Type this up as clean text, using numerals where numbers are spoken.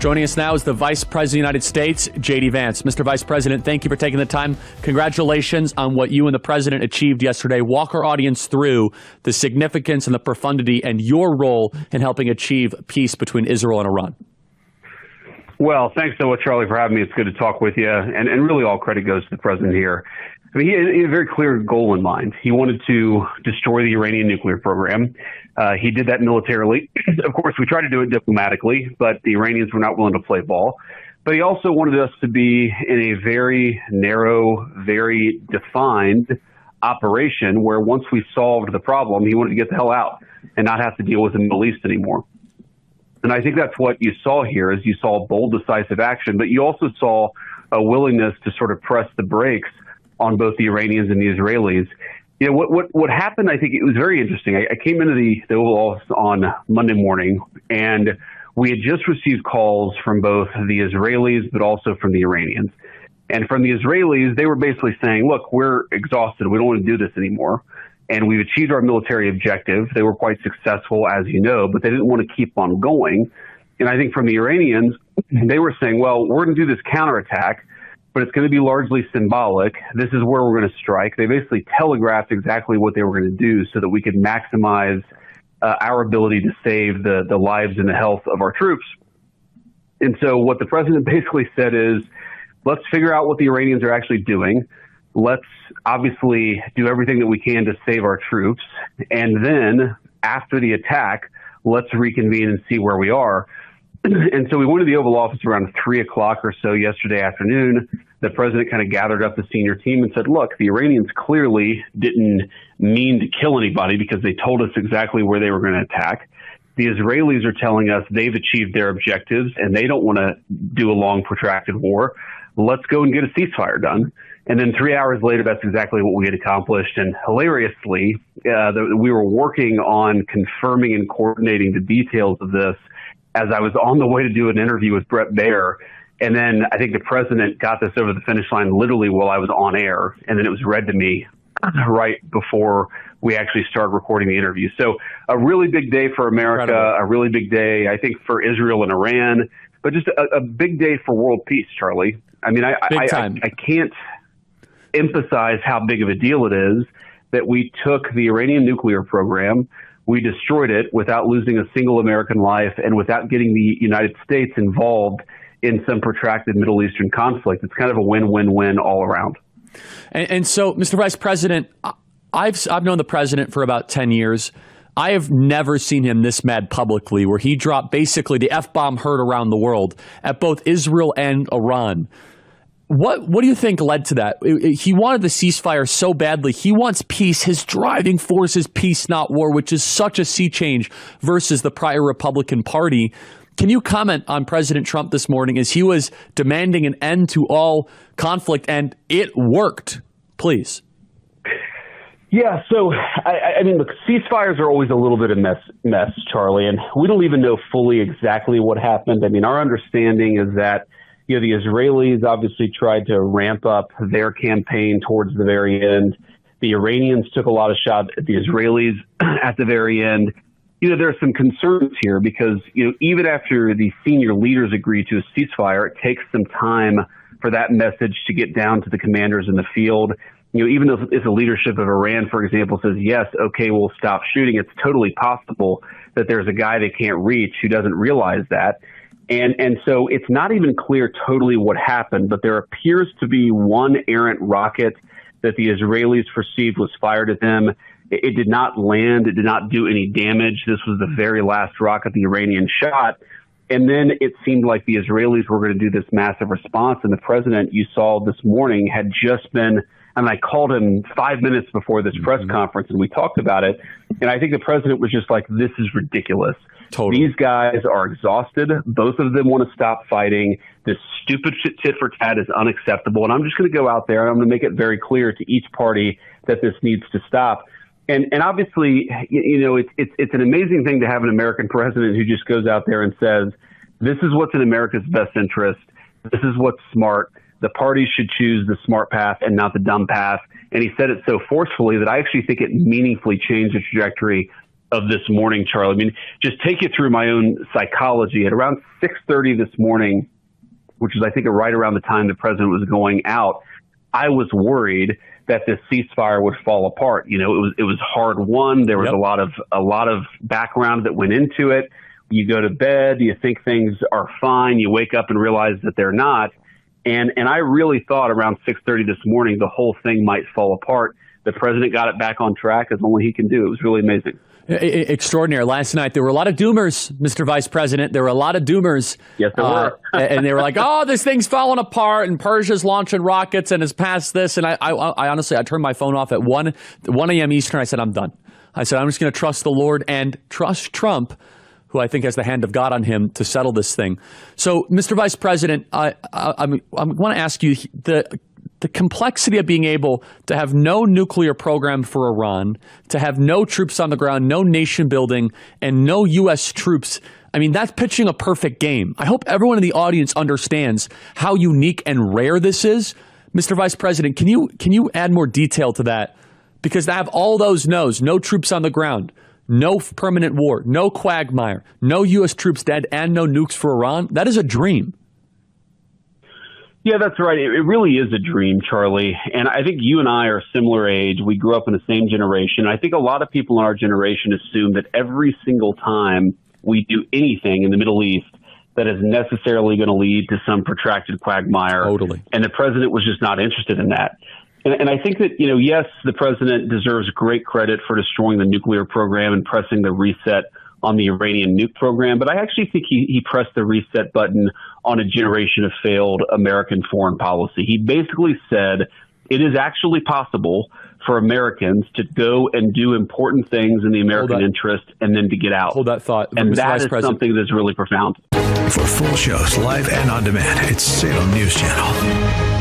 Joining us now is the Vice President of the United States, J.D. Vance. Mr. Vice President, thank you for taking the time. Congratulations on what you and the President achieved yesterday. Walk our audience through the significance and the profundity and your role in helping achieve peace between Israel and Iran. Well, thanks so much, Charlie, for having me. It's good to talk with you. And really all credit goes to the President here. I mean, he had a very clear goal in mind. He wanted to destroy the Iranian nuclear program. He did that militarily. Of course, we tried to do it diplomatically, but the Iranians were not willing to play ball. But he also wanted us to be in a very narrow, very defined operation where once we solved the problem, he wanted to get the hell out and not have to deal with the Middle East anymore. And I think that's what you saw here is you saw bold, decisive action, but you also saw a willingness to sort of press the brakes on both the Iranians and the Israelis. You know, what happened, I think it was very interesting. I came into the Oval Office on Monday morning, and we had just received calls from both the Israelis, but also from the Iranians. And from the Israelis, they were basically saying, look, we're exhausted. We don't want to do this anymore. And we've achieved our military objective. They were quite successful, as you know, but they didn't want to keep on going. And I think from the Iranians, they were saying, well, we're going to do this counterattack, but it's going to be largely symbolic. This is where we're going to strike. They basically telegraphed exactly what they were going to do so that we could maximize our ability to save the lives and the health of our troops. And so what the President basically said is, let's figure out what the Iranians are actually doing. Let's obviously do everything that we can to save our troops. And then after the attack, let's reconvene and see where we are. And so we went to the Oval Office around 3 o'clock or so yesterday afternoon. The President kind of gathered up the senior team and said, look, the Iranians clearly didn't mean to kill anybody because they told us exactly where they were going to attack. The Israelis are telling us they've achieved their objectives and they don't want to do a long, protracted war. Let's go and get a ceasefire done. And then 3 hours later, that's exactly what we had accomplished. And hilariously, we were working on confirming and coordinating the details of this as I was on the way to do an interview with Brett Baer. And then I think the President got this over the finish line literally while I was on air. And then it was read to me right before we actually started recording the interview. So a really big day for America, a really big day, I think, for Israel and Iran, but just a big day for world peace, Charlie. I mean, I can't emphasize how big of a deal it is that we took the Iranian nuclear program, we destroyed it without losing a single American life and without getting the United States involved in some protracted Middle Eastern conflict. It's kind of a win-win-win all around. And so, Mr. Vice President, I've known the President for about 10 years. I have never seen him this mad publicly, where he dropped basically the F-bomb heard around the world at both Israel and Iran. What do you think led to that? He wanted the ceasefire so badly. He wants peace. His driving force is peace, not war, which is such a sea change versus the prior Republican Party. Can you comment on President Trump this morning as he was demanding an end to all conflict, and it worked? Please. Yeah, so, I mean, look, ceasefires are always a little bit of mess, Charlie, and we don't even know fully exactly what happened. I mean, our understanding is that you know, the Israelis obviously tried to ramp up their campaign towards the very end. The Iranians took a lot of shots at the Israelis at the very end. You know, there are some concerns here because, you know, even after the senior leaders agree to a ceasefire, it takes some time for that message to get down to the commanders in the field. You know, even if the leadership of Iran, for example, says, yes, okay, we'll stop shooting, it's totally possible that there's a guy they can't reach who doesn't realize that. And so it's not even clear totally what happened, but there appears to be one errant rocket that the Israelis perceived was fired at them. It did not land. It did not do any damage. This was the very last rocket the Iranians shot. And then it seemed like the Israelis were going to do this massive response. And the President, you saw this morning, had just been, and I called him 5 minutes before this press conference, and we talked about it. And I think the President was just like, this is ridiculous. Totally. These guys are exhausted. Both of them want to stop fighting. This stupid tit for tat is unacceptable. And I'm just going to go out there and I'm going to make it very clear to each party that this needs to stop. And obviously, you know, it's an amazing thing to have an American president who just goes out there and says, this is what's in America's best interest. This is what's smart. The parties should choose the smart path and not the dumb path. And he said it so forcefully that I actually think it meaningfully changed the trajectory of this morning, Charlie. I mean, just take you through my own psychology. At around 6:30 this morning, which is, I think, right around the time the president was going out, I was worried that this ceasefire would fall apart. You know, it was hard won. There was a lot of background that went into it. You go to bed, you think things are fine. You wake up and realize that they're not. And I really thought around 6:30 this morning the whole thing might fall apart. The president got it back on track as only he can do. It was really amazing. Extraordinary. Last night, there were a lot of doomers, Mr. Vice President. There were a lot of doomers. Yes, there were. And they were like, oh, this thing's falling apart, and Persia's launching rockets and has passed this. And I honestly, I turned my phone off at 1 a.m. Eastern. I said, I'm done. I said, I'm just going to trust the Lord and trust Trump, who I think has the hand of God on him to settle this thing. So, Mr. Vice President, I want to ask you the complexity of being able to have no nuclear program for Iran, to have no troops on the ground, no nation building, and no U.S. troops. I mean, that's pitching a perfect game. I hope everyone in the audience understands how unique and rare this is. Mr. Vice President, can you add more detail to that? Because to have all those no's, no troops on the ground, no permanent war, no quagmire, no U.S. troops dead, and no nukes for Iran, that is a dream. Yeah, that's right. It really is a dream, Charlie. And I think you and I are a similar age. We grew up in the same generation. I think a lot of people in our generation assume that every single time we do anything in the Middle East that is necessarily going to lead to some protracted quagmire. Totally. And the president was just not interested in that. And I think that, yes, the president deserves great credit for destroying the nuclear program and pressing the reset on the Iranian nuke program. But I actually think he pressed the reset button on a generation of failed American foreign policy. He basically said it is actually possible for Americans to go and do important things in the American interest and then to get out. Hold that thought. And Mr. that Vice is President. something that's really profound. For full shows, live and on demand, it's Salem News Channel.